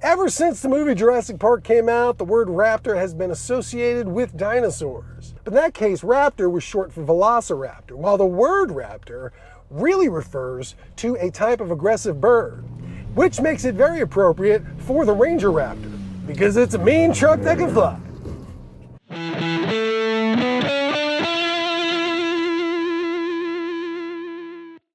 Ever since the movie Jurassic Park came out, the word raptor has been associated with dinosaurs. But in that case, raptor was short for velociraptor, while the word raptor really refers to a type of aggressive bird, which makes it very appropriate for the Ranger Raptor, because it's a mean truck that can fly.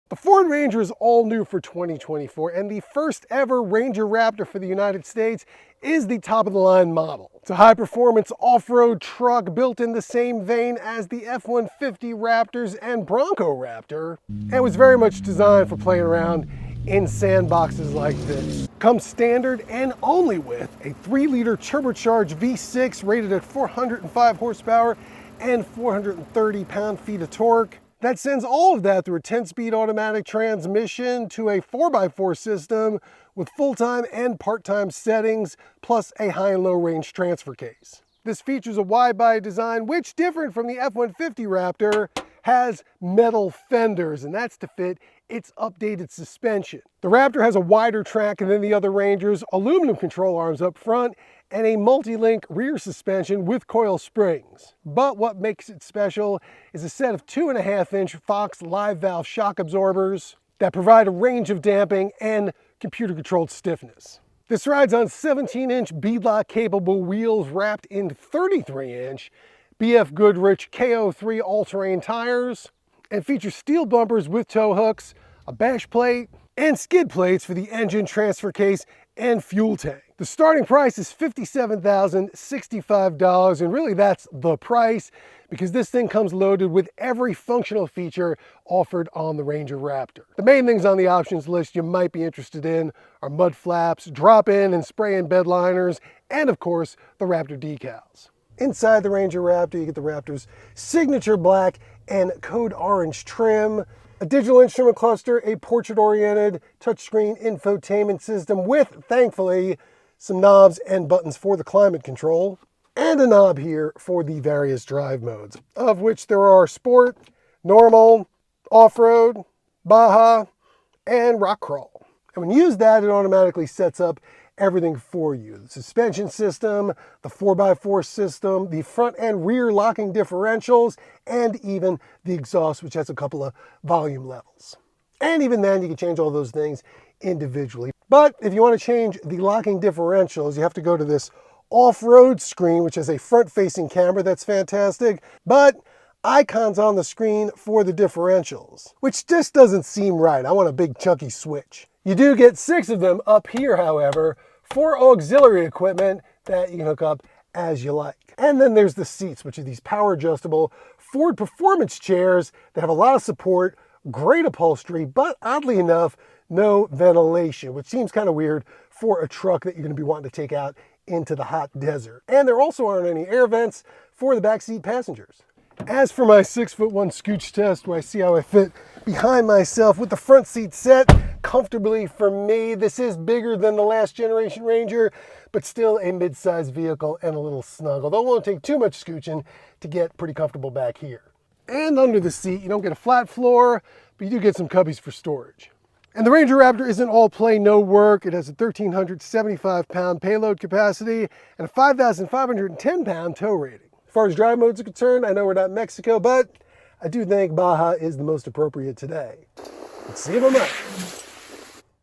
The Ford Ranger is all new for 2024, and the first ever Ranger Raptor for the United States is the top-of-the-line model. It's a high-performance off-road truck built in the same vein as the F-150 Raptors and Bronco Raptor, and was very much designed for playing around in sandboxes like this. Comes standard and only with a 3-liter turbocharged V6 rated at 405 horsepower and 430 pound-feet of torque. That sends all of that through a 10-speed automatic transmission to a 4x4 system with full-time and part-time settings, plus a high and low range transfer case. This features a wide-body design which, different from the F-150 Raptor, has metal fenders, and that's to fit its updated suspension. The Raptor has a wider track than the other Rangers, aluminum control arms up front, and a multi-link rear suspension with coil springs. But what makes it special is a set of 2.5-inch Fox live valve shock absorbers that provide a range of damping and computer-controlled stiffness. This rides on 17-inch beadlock capable wheels wrapped in 33-inch BF Goodrich KO3 all-terrain tires, and features steel bumpers with tow hooks, a bash plate, and skid plates for the engine, transfer case, and fuel tank. The starting price is $57,065, and really that's the price because this thing comes loaded with every functional feature offered on the Ranger Raptor. The main things on the options list you might be interested in are mud flaps, drop-in and spray-in bed liners, and of course the Raptor decals. Inside the Ranger Raptor, you get the Raptor's signature black and code orange trim, a digital instrument cluster, a portrait-oriented touchscreen infotainment system with, thankfully, some knobs and buttons for the climate control, and a knob here for the various drive modes, of which there are Sport, Normal, Off-Road, Baja, and Rock Crawl. And when you use that, it automatically sets up everything for you. The suspension system, the 4x4 system, the front and rear locking differentials, and even the exhaust, which has a couple of volume levels. And even then, you can change all those things individually. But if you want to change the locking differentials, you have to go to this off-road screen, which has a front-facing camera that's fantastic, but icons on the screen for the differentials, which just doesn't seem right. I want a big chunky switch. You do get 6 of them up here, however, for auxiliary equipment that you can hook up as you like. And then there's the seats, which are these power adjustable Ford Performance chairs that have a lot of support, great upholstery, but oddly enough, no ventilation, which seems kind of weird for a truck that you're going to be wanting to take out into the hot desert. And there also aren't any air vents for the backseat passengers. As for my 6'1" scooch test, where I see how I fit behind myself with the front seat set comfortably for me, this is bigger than the last generation Ranger, but still a mid-size vehicle and a little snug, although it won't take too much scooching to get pretty comfortable back here. And under the seat, you don't get a flat floor, but you do get some cubbies for storage. And the Ranger Raptor isn't all play, no work. It has a 1,375 pound payload capacity and a 5,510 pound tow rating. As far as drive modes are concerned, I know we're not in Mexico, but I do think Baja is the most appropriate today. Let's see if I'm right.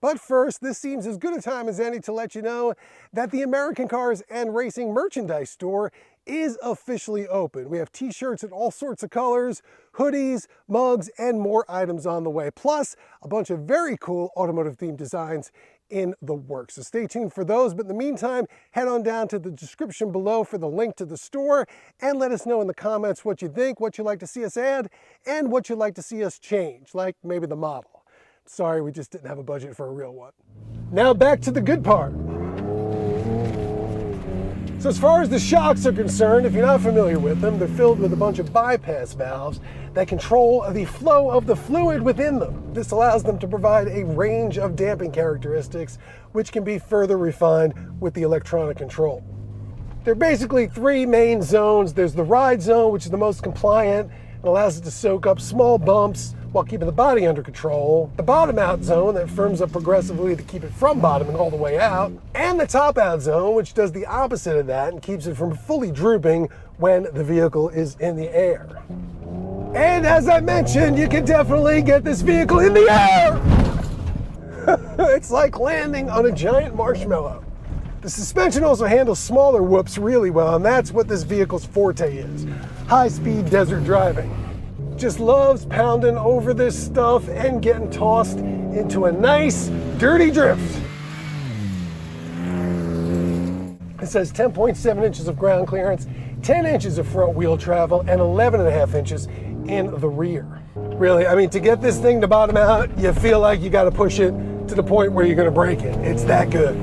But first, this seems as good a time as any to let you know that the American Cars and Racing merchandise store is officially open. We have t-shirts in all sorts of colors, hoodies, mugs, and more items on the way. Plus, a bunch of very cool automotive themed designs in the works. So stay tuned for those. But in the meantime, head on down to the description below for the link to the store and let us know in the comments what you think, what you'd like to see us add, and what you'd like to see us change, like maybe the model. Sorry, we just didn't have a budget for a real one. Now back to the good part. So as far as the shocks are concerned, if you're not familiar with them, they're filled with a bunch of bypass valves that control the flow of the fluid within them. This allows them to provide a range of damping characteristics, which can be further refined with the electronic control. There are basically 3 main zones. There's the ride zone, which is the most compliant and allows it to soak up small bumps, while keeping the body under control, the bottom out zone that firms up progressively to keep it from bottoming all the way out, and the top out zone, which does the opposite of that and keeps it from fully drooping when the vehicle is in the air. And as I mentioned, you can definitely get this vehicle in the air. It's like landing on a giant marshmallow. The suspension also handles smaller whoops really well, and that's what this vehicle's forte is. High-speed desert driving. Just loves pounding over this stuff and getting tossed into a nice, dirty drift. It says 10.7 inches of ground clearance, 10 inches of front wheel travel, and 11.5 inches in the rear. Really, I mean, to get this thing to bottom out, you feel like you got to push it to the point where you're going to break it. It's that good.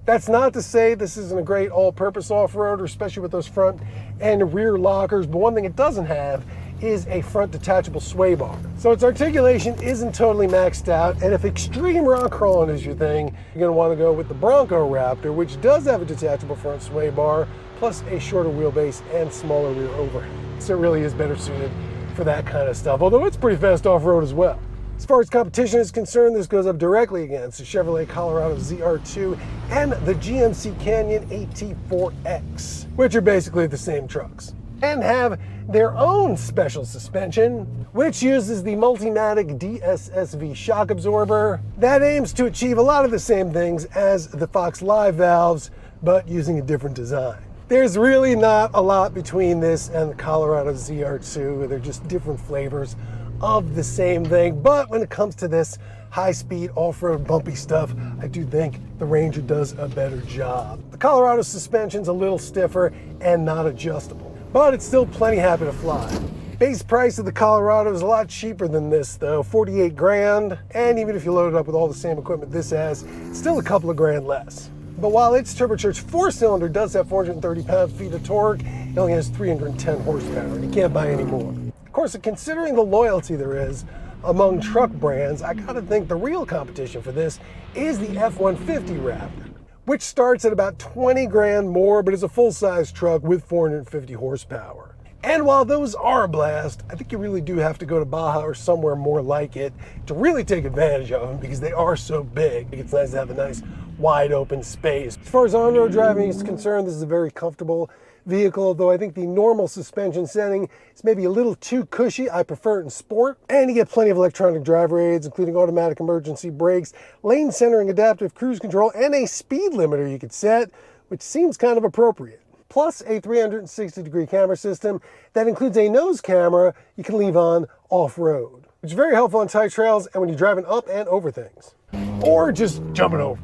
That's not to say this isn't a great all-purpose off-roader, especially with those front and rear lockers, but one thing it doesn't have is a front detachable sway bar. So its articulation isn't totally maxed out, and if extreme rock crawling is your thing, you're going to want to go with the Bronco Raptor, which does have a detachable front sway bar, plus a shorter wheelbase and smaller rear overhang. So it really is better suited for that kind of stuff, although it's pretty fast off-road as well. As far as competition is concerned, this goes up directly against the Chevrolet Colorado ZR2 and the GMC Canyon AT4X, which are basically the same trucks, and have their own special suspension, which uses the Multimatic DSSV shock absorber that aims to achieve a lot of the same things as the Fox Live valves, but using a different design. There's really not a lot between this and the Colorado ZR2. They're just different flavors of the same thing, but when it comes to this high-speed off-road bumpy stuff, I do think the Ranger does a better job. The Colorado suspension's a little stiffer and not adjustable, but it's still plenty happy to fly. Base price of the Colorado is a lot cheaper than this though, 48 grand, and even if you load it up with all the same equipment this has, it's still a couple of grand less. But while its turbocharged 4-cylinder does have 430 pound-feet of torque, it only has 310 horsepower, and you can't buy any more. Of course, considering the loyalty there is among truck brands, I gotta think the real competition for this is the F-150 Raptor, which starts at about 20 grand more, but is a full-size truck with 450 horsepower. And while those are a blast, I think you really do have to go to Baja or somewhere more like it to really take advantage of them because they are so big. It's nice to have a nice wide open space. As far as on-road driving is concerned, this is a very comfortable vehicle, though I think the normal suspension setting is maybe a little too cushy. I prefer it in sport. And you get plenty of electronic driver aids, including automatic emergency brakes, lane centering adaptive cruise control, and a speed limiter you could set, which seems kind of appropriate. Plus a 360-degree camera system that includes a nose camera you can leave on off-road, which is very helpful on tight trails and when you're driving up and over things, or just jumping over.